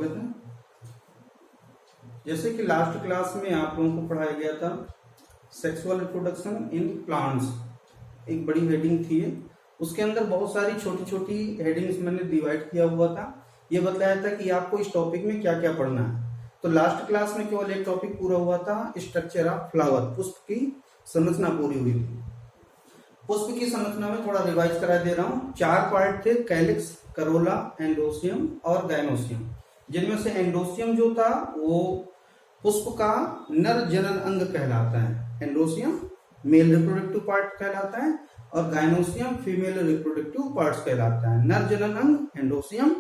स्वागत है। जैसे कि लास्ट क्लास में आप लोगों को पढ़ाया गया था सेक्सुअल रिप्रोडक्शन इन प्लांट्स, एक बड़ी हेडिंग थी। उसके अंदर बहुत सारी छोटी छोटी हेडिंग्स मैंने डिवाइड किया हुआ था। ये बताया था कि आपको इस टॉपिक में क्या क्या पढ़ना है। तो लास्ट क्लास में केवल एक टॉपिक पूरा हुआ था, स्ट्रक्चर ऑफ फ्लावर, पुष्प की संरचना पूरी हुई थी। पुष्प की संरचना में थोड़ा रिवाइज करा दे रहा हूँ। 4 पार्ट थे, कैलिक्स, करोला, एंडोसियम और गाइनोसियम। जिनमें से एंडोसियम जो था वो पुष्प का नर जनन अंग कहलाता है, एंडोसियम मेल रिप्रोडक्टिव पार्ट कहलाता है और गाइनोसियम फीमेल रिप्रोडक्टिव पार्ट कहलाता है। नर जनन अंग एंडोसियम,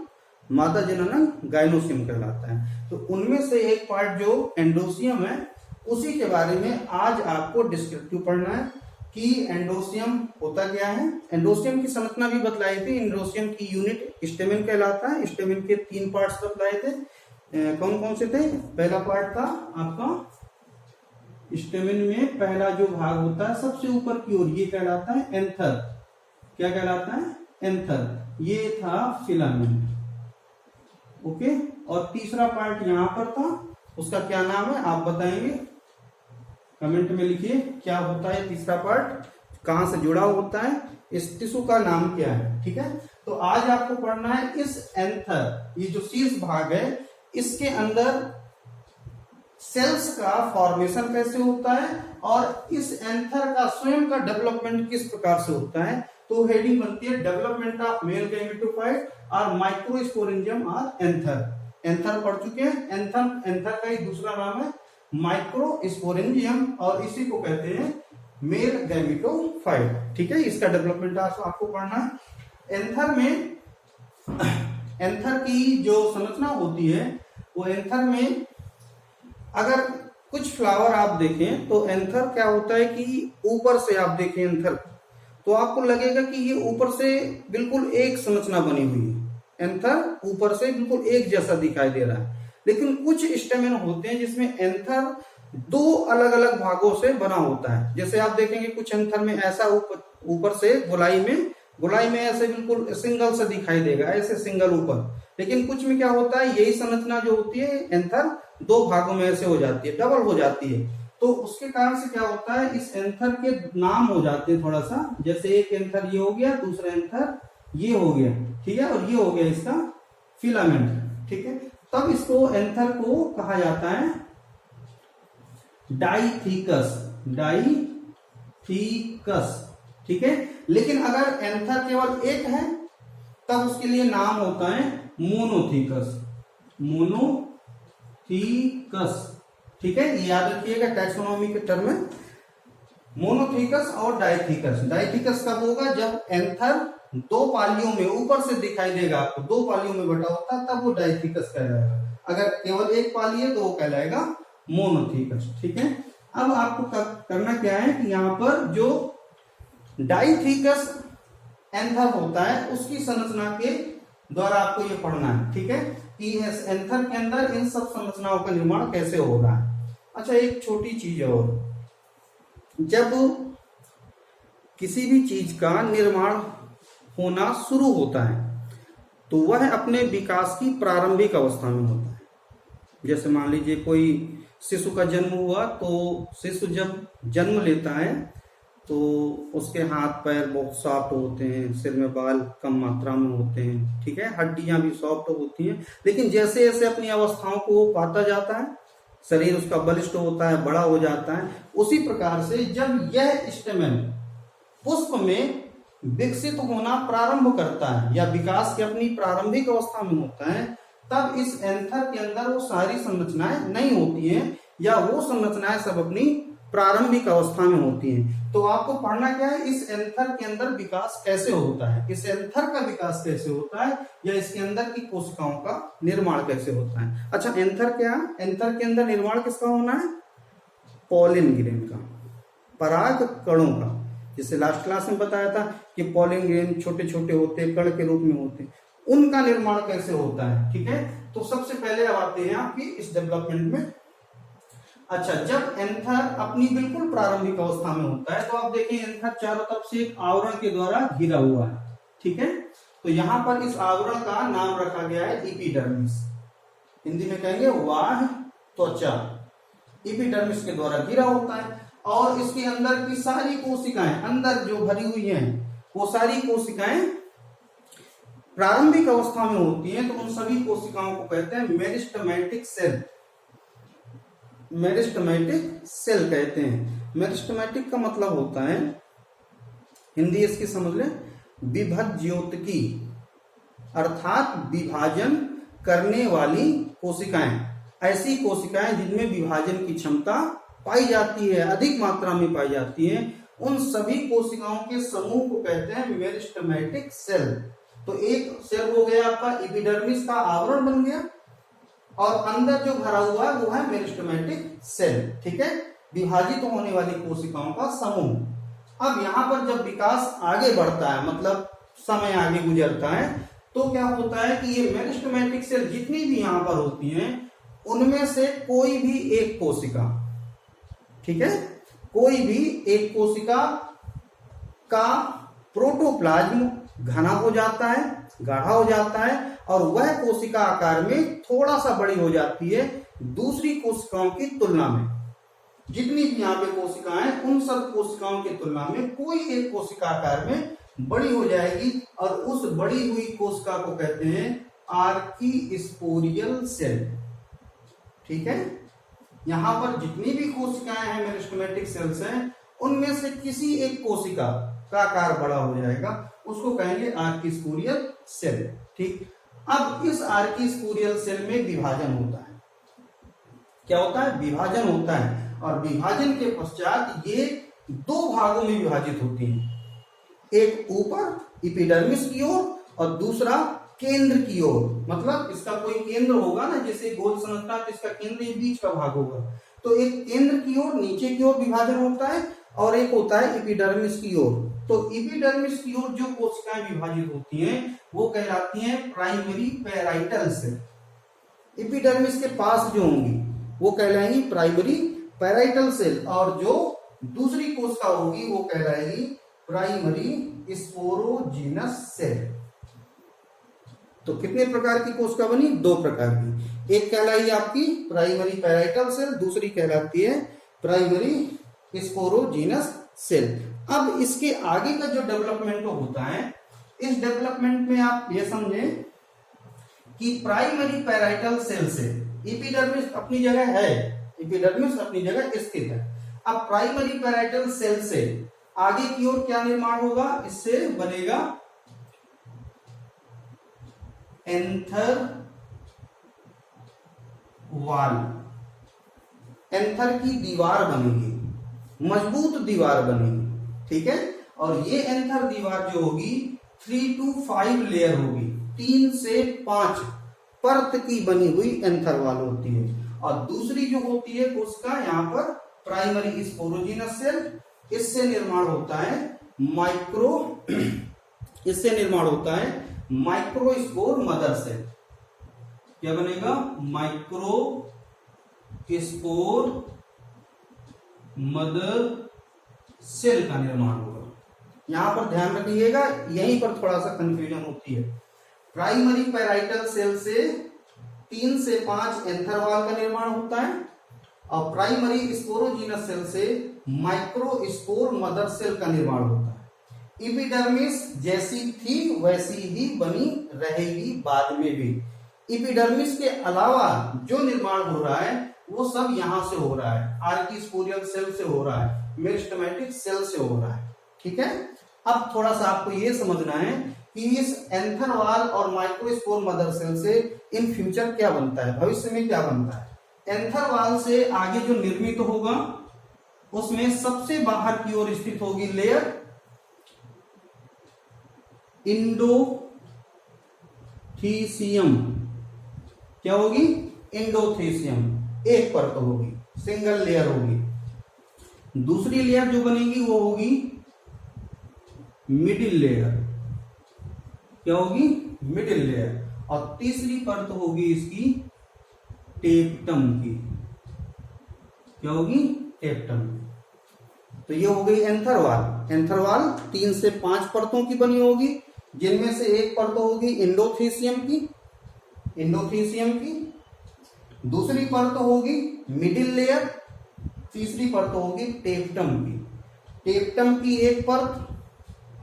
मादा जनन अंग गाइनोसियम कहलाता है। तो उनमें से एक पार्ट जो एंडोसियम है उसी के बारे में आज आपको डिस्क्रिप्टिव पढ़ना है कि एंडोसियम होता क्या है। एंडोसियम की संरचना भी बतलाई थी। एंडोसियम की यूनिट स्टेमेन कहलाता है। स्टेमेन के 3 पार्ट्स बतलाए थे। कौन कौन से थे? पहला पार्ट था आपका स्टेमेन में पहला जो भाग होता है सबसे ऊपर की ओर, ये कहलाता है एंथर। क्या कहलाता है? एंथर। ये था फिलामेंट। ओके। और तीसरा पार्ट यहां पर था, उसका क्या नाम है आप बताएंगे, कमेंट में लिखिए क्या होता है तीसरा पार्ट, कहां से जुड़ा होता है, इस टिश्यू का नाम क्या है। ठीक है। तो आज आपको पढ़ना है इस एंथर, ये जो शीर्ष भाग है इसके अंदर सेल्स का फॉर्मेशन कैसे होता है और इस एंथर का स्वयं का डेवलपमेंट किस प्रकार से होता है। तो हेडिंग बनती है डेवलपमेंट ऑफ मेल गैमेटोफाइट और माइक्रोस्पोरेंजियम और एंथर। एंथर पढ़ चुके हैं। एंथर का ही दूसरा नाम है माइक्रोस्पोरेंजियम और इसी को कहते हैं मेल गैमेटोफाइट। ठीक है। इसका डेवलपमेंट आपको पढ़ना है। एंथर की जो संरचना होती है वो एंथर में अगर कुछ फ्लावर आप देखें तो एंथर क्या होता है कि ऊपर से आप देखें एंथर तो आपको लगेगा कि ये ऊपर से बिल्कुल एक संरचना बनी हुई है। एंथर ऊपर से बिल्कुल एक जैसा दिखाई दे रहा है, लेकिन कुछ स्टेमेन होते हैं जिसमें एंथर 2 अलग अलग भागों से बना होता है। जैसे आप देखेंगे कुछ एंथर में ऐसा ऊपर से गोलाई में ऐसे बिल्कुल सिंगल से दिखाई देगा, ऐसे सिंगल ऊपर। लेकिन कुछ में क्या होता है, यही संरचना जो होती है एंथर 2 भागों में ऐसे हो जाती है, डबल हो जाती है। तो उसके कारण से क्या होता है, इस एंथर के नाम हो जाते हैं थोड़ा सा। जैसे एक एंथर ये हो गया, दूसरा एंथर ये हो गया। ठीक है। और ये हो गया इसका फिलामेंट। ठीक है। तब इसको एंथर को कहा जाता है डाइथिकस। ठीक है। लेकिन अगर एंथर केवल एक है तब उसके लिए नाम होता है मोनोथिकस। ठीक है। याद रखिएगा टैक्सोनॉमी के टर्म में मोनोथिकस और डाइथिकस। डाइथिकस कब होगा? जब एंथर 2 पालियों में ऊपर से दिखाई देगा आपको, 2 पालियों में बटा होता है तब वो डाइथिकस कहलाएगा। अगर केवल एक पाली है तो वो कहलाएगा मोनोथिकस। ठीक है। अब आपको करना क्या है कि यहाँ पर जो डाइथिकस एंथर होता है उसकी संरचना के द्वारा आपको ये पढ़ना है। ठीक है कि इस एंथर के अंदर इन सब संरचनाओं का निर्माण कैसे हो रहा है। अच्छा, एक छोटी चीज और, जब किसी भी चीज का निर्माण होना शुरू होता है तो वह अपने विकास की प्रारंभिक अवस्था में होता है। जैसे मान लीजिए कोई शिशु का जन्म हुआ तो शिशु जब जन्म लेता है तो उसके हाथ पैर बहुत सॉफ्ट होते हैं, सिर में बाल कम मात्रा में होते हैं। ठीक है। हड्डियां भी सॉफ्ट होती हैं। लेकिन जैसे जैसे अपनी अवस्थाओं को वो पाता जाता है, शरीर उसका बलिष्ठ होता है, बड़ा हो जाता है। उसी प्रकार से जब यह स्टेमेन पुष्प में विकसित होना प्रारंभ करता है या विकास की अपनी प्रारंभिक अवस्था में होता है, तब इस एंथर के अंदर वो सारी संरचनाएं नहीं होती हैं या वो संरचनाएं सब अपनी प्रारंभिक अवस्था में होती हैं। तो आपको पढ़ना क्या है, इस एंथर के अंदर विकास कैसे होता है, इस एंथर का विकास कैसे होता है या इसके अंदर की कोशिकाओं का निर्माण कैसे होता है। अच्छा, एंथर क्या? एंथर के अंदर निर्माण किसका होना है? पॉलिन ग्रेन का, पराग कणों का। जैसे लास्ट क्लास में बताया था कि पॉलिन ग्रेन छोटे छोटे होते हैं, कण के रूप में होते हैं, उनका निर्माण कैसे होता है। ठीक है। तो सबसे पहले अब आते हैं आपकी इस डेवलपमेंट में। अच्छा, जब एंथर अपनी बिल्कुल प्रारंभिक अवस्था में होता है तो आप देखें एंथर चारों तरफ से एक आवरण के द्वारा घिरा हुआ है। ठीक है। तो यहां पर इस आवरण का नाम रखा गया है एपिडर्मिस। हिंदी में कहेंगे बाह्य त्वचा एपिडर्मिस के द्वारा घिरा होता है। और इसके अंदर की सारी कोशिकाएं अंदर जो भरी हुई हैं वो सारी कोशिकाएं प्रारंभिक अवस्था में होती हैं, तो उन सभी कोशिकाओं को कहते हैं मेरिस्टेमेटिक सेल। मेरिस्टेमेटिक सेल कहते हैं। मेरिस्टेमेटिक का मतलब होता है, हिंदी इसकी समझ लें, विभज्योतकी, अर्थात विभाजन करने वाली कोशिकाएं। ऐसी कोशिकाएं जिनमें विभाजन की क्षमता पाई जाती है, अधिक मात्रा में पाई जाती है, उन सभी कोशिकाओं के समूह को कहते हैं मेरिस्टेमेटिक सेल। तो एक सेल हो गया आपका एपिडर्मिस का आवरण बन गया, और अंदर जो भरा हुआ है वो है मेरिस्टेमेटिक सेल। ठीक है, विभाजित होने वाली कोशिकाओं का समूह। अब यहाँ पर जब विकास आगे बढ़ता है, मतलब समय आगे गुजरता है, तो क्या होता है कि ये मेरिस्टेमेटिक सेल जितनी भी यहाँ पर होती हैं, उनमें से कोई भी एक कोशिका, ठीक है, कोई भी एक कोशिका का प्रोटोप्लाज्म घना हो जाता है, गाढ़ा हो जाता है, और वह कोशिका आकार में थोड़ा सा बड़ी हो जाती है दूसरी कोशिकाओं की तुलना में। जितनी भी यहाँ पे कोशिकाएं, उन सब कोशिकाओं की तुलना में कोई एक कोशिका आकार में बड़ी हो जाएगी, और उस बड़ी हुई कोशिका को कहते हैं आर्कीस्पोरियल सेल। ठीक है, यहां पर जितनी भी कोशिकाएं हैं मेरिस्टेमेटिक सेल्स हैं, उनमें से किसी एक कोशिका का आकार बड़ा हो जाएगा, उसको कहेंगे आर्कीस्पोरियल सेल। ठीक, अब इस आर्कीस्पोरियल सेल में विभाजन होता है। क्या होता है? विभाजन होता है, और विभाजन के पश्चात ये दो भागों में विभाजित होती हैं, एक ऊपर एपिडर्मिस की ओर और दूसरा केंद्र की ओर। मतलब इसका कोई केंद्र होगा ना, जैसे गोल संरचना, तो इसका केंद्र ये बीच का भाग होगा। तो एक केंद्र की ओर, नीचे की ओर विभाजन होता है, और एक होता है एपिडर्मिस की ओर। तो एपिडर्मिस की ओर जो कोशिकाएं विभाजित होती हैं वो कहलाती हैं प्राइमरी पैराइटल सेल। एपिडर्मिस के पास जो होंगी वो कहलाएंगी प्राइमरी पैराइटल सेल, और जो दूसरी कोशिका होगी वो कहलाएगी प्राइमरी स्पोरोजिनस सेल। तो कितने प्रकार की कोशिका बनी? दो प्रकार की। एक कहलाई आपकी प्राइमरी पैराइटल सेल, दूसरी कहलाती है प्राइमरी स्पोरोजिनस सेल। अब इसके आगे का जो डेवलपमेंट होता है, इस डेवलपमेंट में आप ये समझें कि प्राइमरी पैराइटल सेल से एपिडर्मिस अपनी जगह है, एपिडर्मिस अपनी जगह स्थित है। अब प्राइमरी पैराइटल सेल से आगे की ओर क्या निर्माण होगा? इससे बनेगा एंथर वाल। एंथर की दीवार बनेगी, मजबूत दीवार बनेगी। ठीक है, और ये एंथर दीवार जो होगी 3 to 5 लेयर होगी, 3 से 5 परत की बनी हुई एंथर वाल होती है। और दूसरी जो होती है कोशिका, यहाँ पर प्राइमरी स्पोरोजिनस सेल, इससे निर्माण होता है माइक्रोस्पोर मदर सेल। क्या बनेगा? माइक्रोस्पोर मदर सेल का निर्माण होगा। यहां पर ध्यान रखिएगा, यहीं पर थोड़ा सा कंफ्यूजन होती है। प्राइमरी पैराइटल सेल से 3 से 5 एंथर वाल का निर्माण होता है, और प्राइमरी स्पोरोजिनस सेल से माइक्रोस्पोर मदर सेल का निर्माण होता है। एपिडर्मिस जैसी थी वैसी ही बनी रहेगी बाद में भी। एपिडर्मिस के अलावा जो निर्माण हो रहा है वो सब यहां से हो रहा है, आर्कीस्पोरियल सेल से हो रहा है, मेरिस्टेमेटिक सेल से हो रहा है। ठीक है, अब थोड़ा सा आपको ये समझना है कि इस एंथर वाल और माइक्रोस्पोर मदर सेल से इन फ्यूचर क्या बनता है, भविष्य में क्या बनता है। एंथर वाल से आगे जो निर्मित होगा उसमें सबसे बाहर की ओर स्थित होगी लेयर इंडोथीसियम। क्या होगी? इंडोथीसियम, एक परत होगी, सिंगल लेयर होगी। दूसरी लेयर जो बनेगी वो होगी मिडिल लेयर। क्या होगी? Middle layer. और तीसरी परत होगी इसकी टेप्टम की। क्या होगी? टेप्टम। तो ये हो गई एंथर वाल। एंथर वाल 3 से 5 परतों की बनी होगी, जिनमें से एक परत होगी इंडोथीसियम की, दूसरी परत होगी मिडिल लेयर, तीसरी परत होगी टेप्टम की। टेप्टम की एक परत,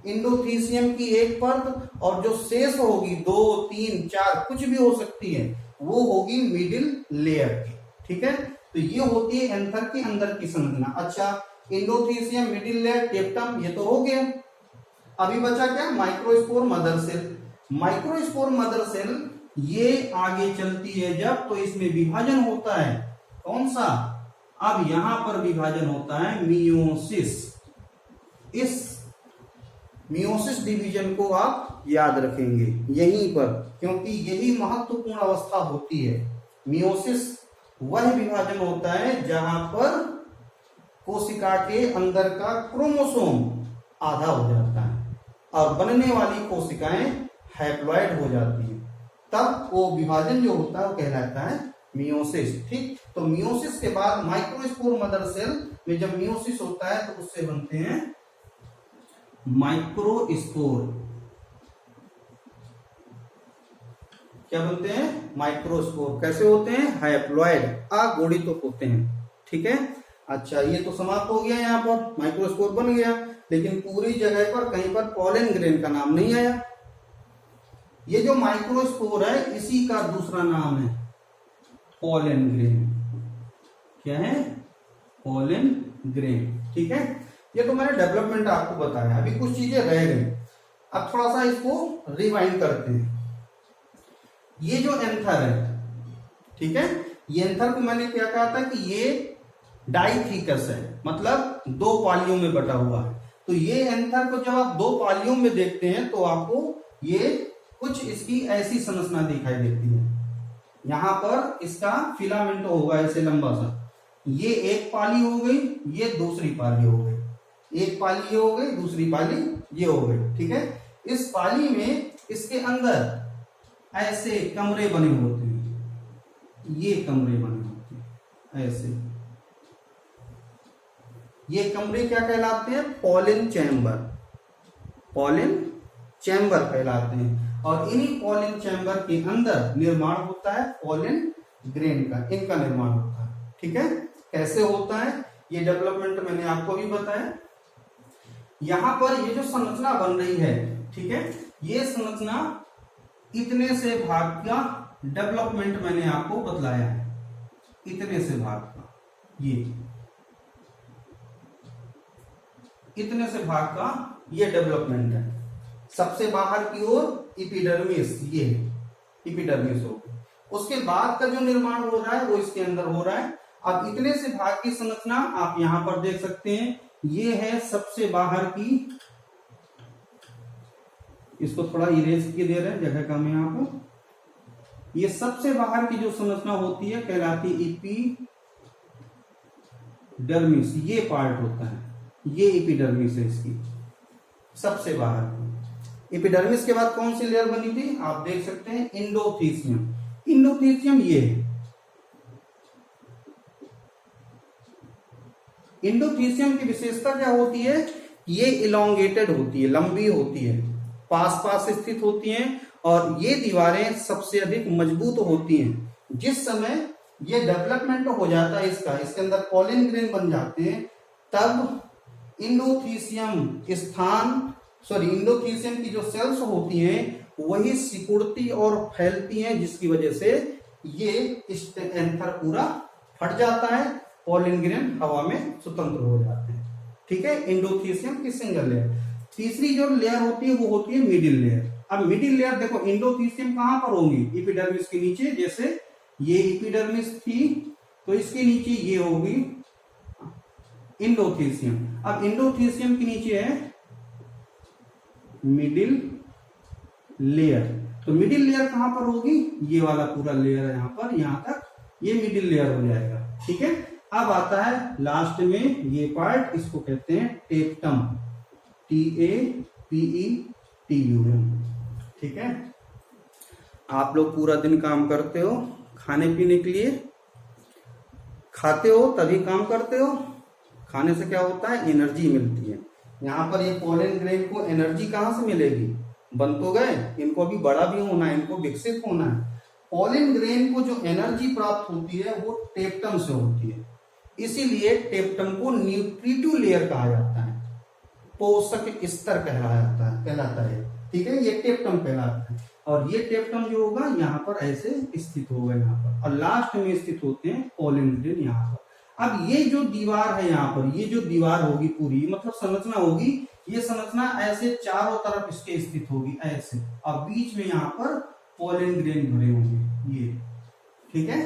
इंडोथीसियम की एक परत, और जो शेष होगी 2 3 4 कुछ भी हो सकती है, वो होगी मिडिल लेयर की। ठीक है, तो ये होती है एंथर के अंदर की संरचना। अच्छा, इंडोथीसियम, मिडिल लेयर, टेप्टम, ये तो हो गया। अभी बचा क्या? Microspore mother cell. Microspore mother cell ये आगे चलती है जब, तो इसमें विभाजन होता है। कौन सा? अब यहां पर विभाजन होता है मियोसिस। इस मियोसिस डिवीजन को आप याद रखेंगे यहीं पर, क्योंकि यही महत्वपूर्ण अवस्था होती है। मियोसिस वह विभाजन होता है जहां पर कोशिका के अंदर का क्रोमोसोम आधा हो जाता है और बनने वाली कोशिकाएं हैप्लॉइड हो जाती हैं, तब वो विभाजन जो होता है वो कहलाता है मियोसिस। ठीक, तो मियोसिस के बाद माइक्रोस्पोर मदर सेल में जब मियोसिस होता है तो उससे बनते हैं माइक्रोस्पोर। क्या बनते हैं? माइक्रोस्पोर। कैसे होते हैं? हैप्लॉइड, अगुणित तो होते हैं। ठीक है, अच्छा, ये तो समाप्त हो गया। यहाँ पर माइक्रोस्पोर बन गया, लेकिन पूरी जगह पर कहीं पर पॉलन ग्रेन का नाम नहीं आया। ये जो माइक्रोस्पोर है इसी का दूसरा नाम है पॉलन ग्रेन। क्या है? Pollen grain. ठीक है, ये तो मैंने डेवलपमेंट आपको बताया। अभी कुछ चीजें रह गई, अब थोड़ा सा इसको रिवाइंड करते हैं। ये जो एंथर है, ठीक है, ये एंथर को मैंने क्या कहा था कि ये डाइथिकस है, मतलब 2 पालियों में बटा हुआ है। तो ये एंथर को जब आप 2 पालियों में देखते हैं तो आपको ये कुछ इसकी ऐसी संरचना दिखाई देती है। यहां पर इसका फिलामेंट होगा ऐसे लंबा सा, ये एक पाली हो गई, ये दूसरी पाली हो गई, एक पाली ये हो गई, दूसरी पाली ये हो गई। ठीक है, इस पाली में इसके अंदर ऐसे कमरे बने होते हैं, ये कमरे बने होते हैं ऐसे। ये कमरे क्या कहलाते हैं? Pollen chamber. पॉलन चैम्बर कहलाते हैं, और इन्हीं पॉलन चैम्बर के अंदर निर्माण होता है पॉलन ग्रेन का, इनका निर्माण होता है। ठीक है, कैसे होता है ये डेवलपमेंट मैंने आपको भी बताया। यहां पर ये जो संरचना बन रही है, ठीक है, ये संरचना इतने से भाग का डेवलपमेंट मैंने आपको बतलाया है। इतने से भाग का, ये इतने से भाग का ये डेवलपमेंट है। सबसे बाहर की ओर इपिडर्मिस, ये इपिडर्मिस हो, उसके बाद का जो निर्माण हो रहा है वो इसके अंदर हो रहा है। अब इतने से भाग की संरचना आप यहां पर देख सकते हैं, ये है सबसे बाहर की। इसको थोड़ा इरेज किए दे रहे हैं, जगह कम है यहाँ पर। ये सबसे बाहर की जो संरचना होती है कहलाती इपिडर्मिस। ये पार्ट होता है, ये इपिडर्मिस है इसकी सबसे बाहर। इपिडर्मिस के बाद कौन सी लेयर बनी थी आप देख सकते हैं? इंडोथीसियम। इंडोथीसियम ये है। इंडोथीसियम की विशेषता क्या होती है? ये इलोंगेटेड होती है, लंबी होती है, पास पास स्थित होती हैं, और ये दीवारें सबसे अधिक मजबूत होती हैं। जिस समय ये डेवलपमेंट हो जाता है इसका, इसके अंदर पॉलन ग्रेन बन जाते हैं, तब इंडोथीसियम इंडोथीसियम की जो सेल्स होती हैं वही सिकुड़ती और फैलती हैं, जिसकी वजह से ये एंथर पूरा फट जाता है, पॉलन ग्रेन हवा में स्वतंत्र हो जाते हैं। ठीक है, इंडोथीसियम की सिंगल लेयर। तीसरी जो लेयर होती है वो होती है मिडिल लेयर। अब मिडिल लेयर देखो, इंडोथीसियम कहां पर होंगी? इपिडर्मिस के नीचे। जैसे ये इपिडर्मिस थी तो इसके नीचे ये होगी इंडोथीसियम। अब इंडोथीसियम के नीचे है मिडिल लेयर। तो मिडिल लेयर कहां पर होगी? ये वाला पूरा लेयर है यहां पर, यहां तक ये मिडिल लेयर हो जाएगा। ठीक है, अब आता है लास्ट में ये पार्ट, इसको कहते हैं टेप्टम। TAPETUM। ठीक है, आप लोग पूरा दिन काम करते हो खाने पीने के लिए, खाते हो तभी काम करते हो। खाने से क्या होता है? एनर्जी मिलती है। यहाँ पर ये पॉलन ग्रेन को एनर्जी कहाँ से मिलेगी? बन तो गए, इनको अभी बड़ा भी होना है, इनको विकसित होना है। पॉलन ग्रेन को जो एनर्जी प्राप्त होती है वो टेप्टम से होती है, इसीलिए टेप्टम को न्यूट्रिटिव लेयर कहा जाता है, पोषक स्तर कहलाता है। ठीक है, ये टेप्टम कहलाता है। और ये टेप्टम जो होगा यहाँ पर ऐसे स्थित होगा यहाँ पर, और लास्ट में स्थित होते हैं पॉलन ग्रेन यहाँ पर। अब ये जो दीवार है यहाँ पर, ये जो दीवार होगी पूरी, मतलब संरचना होगी, ये संरचना ऐसे चारों तरफ इसके स्थित होगी ऐसे, और बीच में यहाँ पर पॉलन ग्रेन भरे होंगे ये। ठीक है,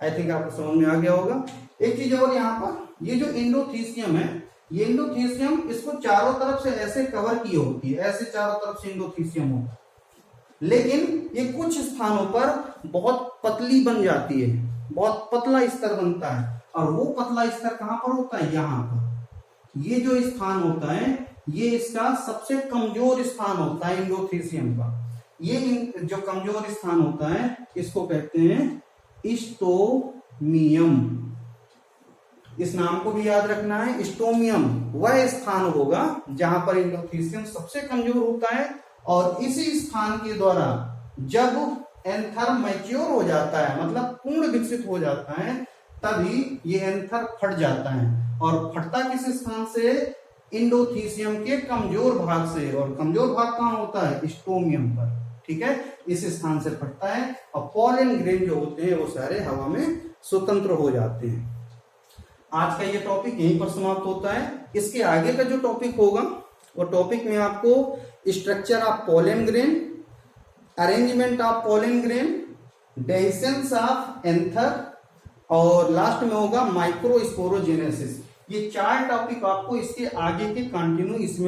आई थिंक आपको समझ में आ गया होगा। एक चीज और, यहाँ पर ये जो एंडोथीसियम है, ये एंडोथीसियम इसको चारों तरफ से ऐसे कवर की होती है, ऐसे चारों तरफ से एंडोथीसियम होता है, लेकिन ये कुछ स्थानों पर बहुत पतली बन जाती है, बहुत पतला स्तर बनता है, और वो पतला स्तर कहां पर होता है, यहाँ पर। ये जो स्थान होता है ये इसका सबसे कमजोर स्थान होता है एंडोथीसियम का। ये जो कमजोर स्थान होता है इसको कहते हैं स्टोमियम। इस नाम को भी याद रखना है, स्टोमियम वह स्थान होगा जहां पर एंडोथीसियम सबसे कमजोर होता है, और इसी स्थान के द्वारा जब एंथर मैच्योर हो जाता है, मतलब पूर्ण विकसित हो जाता है, तभी ये एंथर फट जाता है। और फटता किस स्थान से, एंडोथीसियम के कमजोर भाग से, और कमजोर भाग कहां होता है, स्टोमियम पर। ठीक है, इस स्थान से फटता है, और पॉलन ग्रेन जो होते हैं वो सारे हवा में स्वतंत्र हो जाते हैं। आज का ये टॉपिक यहीं पर समाप्त होता है। इसके आगे का जो टॉपिक होगा वो टॉपिक में आपको structure of pollen grain, arrangement of pollen grain, dehiscence of anther, और लास्ट में होगा माइक्रोस्पोरोजेनेसिस। ये 4 टॉपिक आपको इसके आगे के कंटिन्यू इसमें